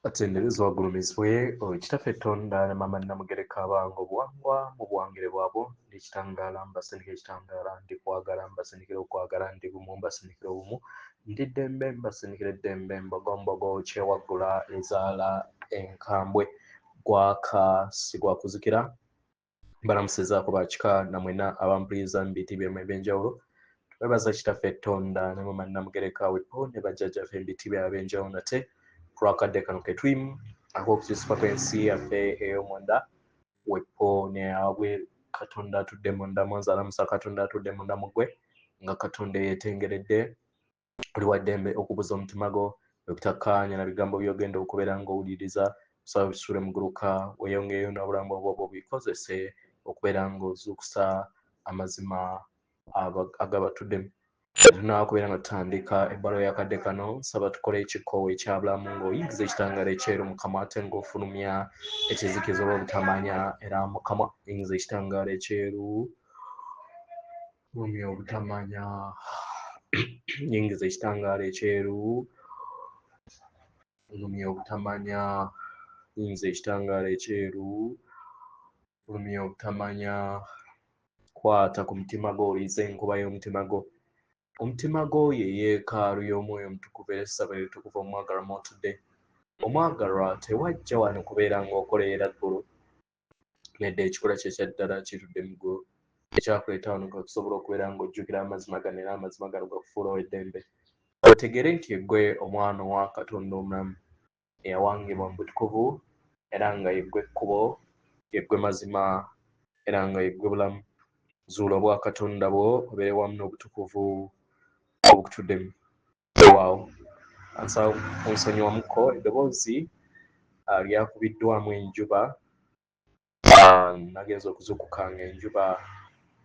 Atenderezwa waggulumizibwe ekitaffe Tonda ne Mama Namugereka abange obuwangwa mu buwangire bwabwo ndikitangaala mbasindika ekitangaala ndi kwagala mbasindikira okwagala ndi bumu mbasindikira obumu ndi ddembe mbasindikira eddembe mbogombogo kyewaggula ezaala enkambwe gwaka si gwakuzikira mbalamusizaako bakika namwena abampuliriza mu biti byemmwe ebyenjawulo twebaza kitaffe Tonda ne Mama Namugereka wepo ne bajjajjaffe mu biti byabwe ebyenjawulo nate twakadde kano ke tulimu ak'okukyusifa kw'ensi yaffe ey'omunda wepo ne abwe Katonda atudde munda mwanzalamusa Katonda atudde munda mu ggwe nga Katonda yeetengeredde oli wa ddembe okubuza omutima gwo okutakkaanya na bigambo by'ogenda okubeera ng'owuliriza kusaba bisuule mu guluka weeyongeyo n'obulamu obwo bikozese okubeera ng'ozuukusa amazima agabatuddemu tunakubeera nga tutandika ebbaluwa y'akadde kano nsaba tukole ekikoowe ekyabulamu ng'oyingiza ekitangaala ekyeru mu kamwa ate ng'ofulumya ekizikiza oba obutamanya era mu kamwa yingiza ekitangaala ekyeru fulumya obutamanya yingiza ekitangaala ekyeru fulumya obutamanya yingiza ekitangaala ekyeru fulumya obutamanya kwata ku mutima gwo oliiza enkuba y'omutima gwo omutima gwo ye yeekaalu y'omwoyo omutukuvu era essabo eritukuvu omwagalwa mw'otudde omwagalwa tewajja wano kubeera ng'okoleera ggulu nedda ekikola kye ekya ddala kitudde mu ggulu ekyakuleeta wano okusobola okubeera ng'ojjukira amazima gano era amazima gano gakufuula ow'eddembe otegere nti eggwe omwana owa Katonda omulamu eyawangibwa mu butukuvu era nga yeggwe ekkubo yeggwe mazima era nga yeggwe bulamu zuula obwa Katonda bwo obeere wamu n'obutukuvu obukutuddemu waawo ansaba onsonyiwamuko eddoboozi lyakubiddwamu enjuba nagenza okuzuukuka nga enjuba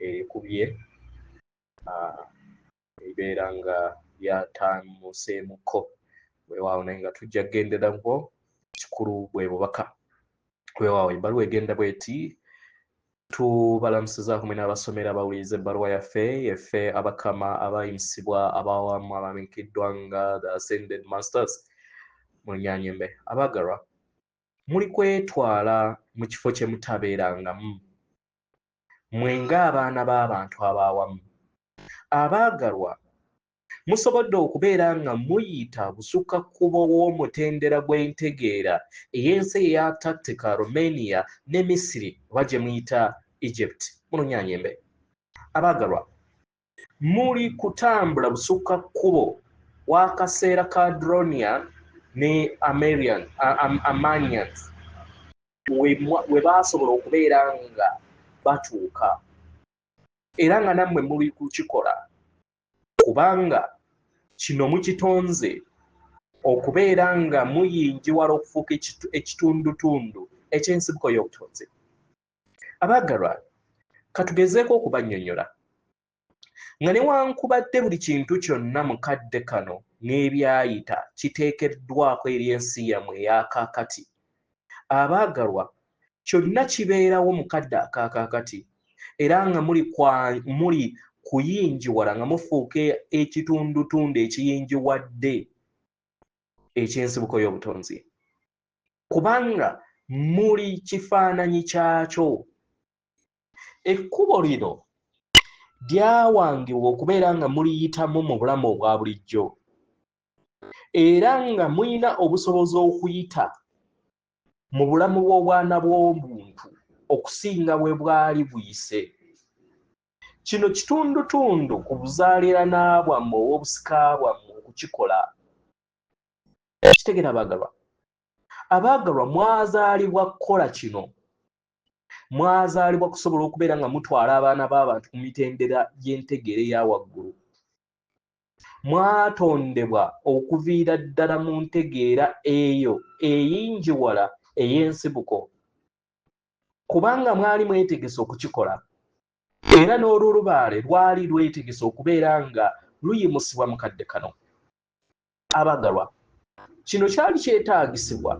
ekubye ebeera nga yataamuseemuko weewaawo naye nga tujja kugendera bwo kikulu bwe bubaka weewaawo ebbaluwa egenda bweti tubalamusizaako mwena abasomera abawuliriza ebbaluwa yaffe abakama abayimusibwa abawamu abamenyekeddwa nga the ascended masters mu Lunyanyembe abaagalwa muli kwetwala mu kifo kye mutabeerangamu mwe ng'abaana b'abantu ab'awamu abaagalwa musobodde okubeera nga muyita busukkakkubo w'omutendera gw'entegeera ey'ensi eyatattika Romania ne Misiri oba gye muyita Egypt mu Lunyanyembe abaagalwa muli kutambula busukkakkubo w'akaseera ka Dronian ne Armenians we baasobola okubeera nga batuuka era nga nammwe muli kukikola kubanga kino mukitonze okubeera nga muyingiwala okufuuka ekitundutundu eky'ensibuko y'obutonzi abaagalwa katugezeeko okubannyonnyola nga newankubadde buli kintu kyonna mu kadde kano n'ebyayita kiteekeddwako eri ensi yammwe ey'akaakati abaagalwa kyonna kibeerawo mu kadde akaakaakati era nga muli kuyingiwala nga mufuuka ekitundutundu ekiyingiwadde eky'ensibuko y'obutonzi kubanga muli kifaananyi kyakyo ekkubo lino lyawangibwa okubeera nga muliyitamu mu bulamu obwa bulijjo era nga muyina obusobozi okuyita mu bulamu bw'obwana bw'omuntu okusinga bwe bwali buyise kino kitundutundu ku buzaaliranwa bwammwe ow'obusika bwammwe okukikola kitegera abaagalwa mwazaalibwa kukola kino mwazaalibwa kusobola okubeera nga mutwala abaana b'abantu ku mitendera gy'entegeera eya waggulu mwatondebwa okuviira ddala mu ntegeera eyo eyingiwala ey'ensibuko kubanga mwali mwetegese okukikola era n'olulubaale lwali lwetegese okubeera nga luyimusibwa mu kadde kano abaagalwa kino kyali kyetaagisibwa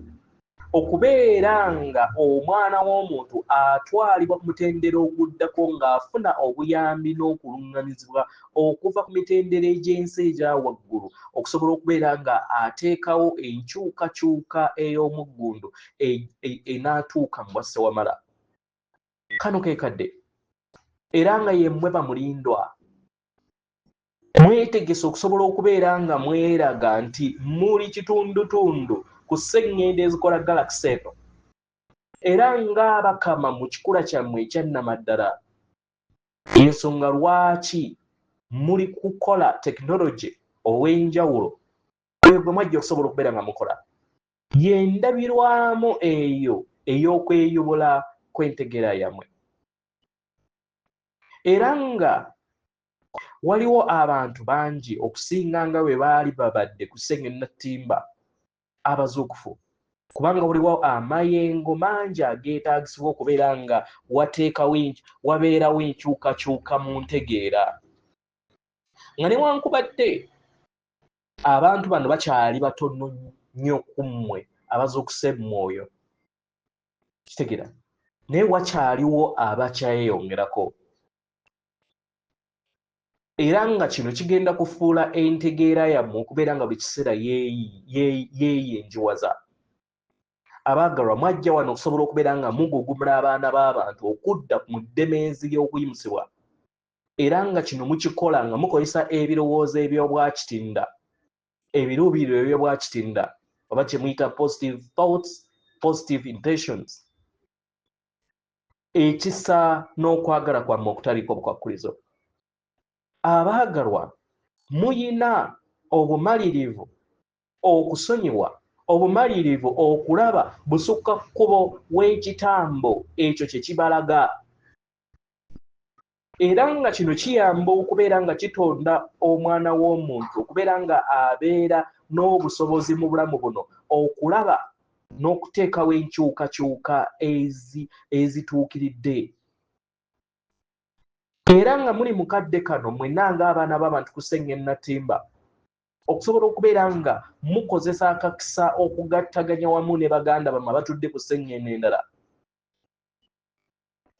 okubeera nga omwana w'omuntu atwalibwa ku mutendera oguddako ng'afuna obuyambi n'okulungamizibwa okuva ku mitendera egy'ensi egya waggulu okusobola okubeera nga ateekawo enkyukakyuka ey'omuggundu enaatuuka mu bwasse wamala. Kano keekadde era nga ye mmwe bamulindwa mwetegese okusobola okubeera nga mweraga nti muli kitundutundu ku sseŋŋendo ezikola galaxy eno era ng'abakama mu kikula kyammwe ekyannamaddala ensonga lwaki muli kukola tekinologi ow'enjawulo eyo gwe mwajja okusobola okubeera nga mukola y'endabirwamu eyo ey'okweyobola kw'entegeera yammwe. Era nga waliwo abantu bangi okusinga nga bwe baali babadde ku sseŋŋennatimba abazuukufu kubanga waliwo amayengo mangi ageetaagisibwa okubeera nga wabeerawo enkyukakyuka mu ntegeera nga newankubadde abantu bano bakyali batono nnyo ku mmwe abazuukuse mwoyo kitegeera naye wakyaliwo abakyayeyongerako era nga kino kigenda kufuula entegeera yammwe okubeera nga buli kiseera yeeyenjiwaza. Abaagalwa mwajja wano okusobola okubeera nga mugugumula abaana b'abantu okudda mu ddemeezi ly'okuyimusibwa era nga kino mukikola nga mukozesa ebirowoozo eby'obwakitinda ebiruubirirwa eby'obwakitinda oba kye muyita positive thoughts, positive intentions ekisa n'okwagala kwammwe okutaliiko bukwakkulizo. Abaagalwa muyina obumalirivu okusonyiwa obumalirivu okulaba busukka kkubo w'ekitambo ekyo kye kibalaga era nga kino kiyamba okubeera nga kitonda omwana w'omuntu okubeera nga abeera n'obusobozi mu bulamu buno okulaba n'okuteekawo enkyukakyuka ezituukiridde era nga muli mu kadde kano mwenna ng'abaana b'abantu ku sseŋŋennatimba okusobola okubeera nga mukozesa akakisa okugattaganya wamu ne baganda bammwe abatudde ku sseŋŋendo endala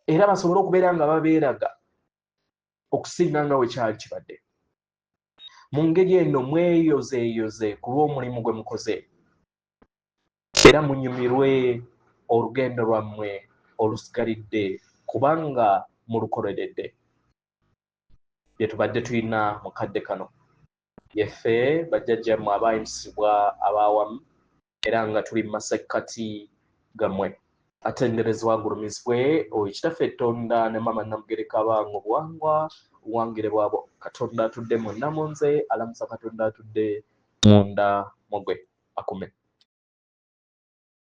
era basobole okubeera nga babeeraga okusinga nga bwe kyali kibadde. Mu ngeri eno mweyozeeyoze ku lw'omulimu gwe mukoze era munyumirwe olugendo lwammwe olusigalidde kubanga mulukoleredde. Bye tubadde tulina mu kadde kano yeffe bajjajjammwe abaayimusibwa abaawamu era nga tuli mu masekkati gammwe atenderezebwa agulumizibwe Oweekitaffe Ettonda ne Maama Namugereka Abange obuwangwa obuwangire bwabo. Katonda atudde munda mu nze alamusa Katonda atudde munda mu gwe akume.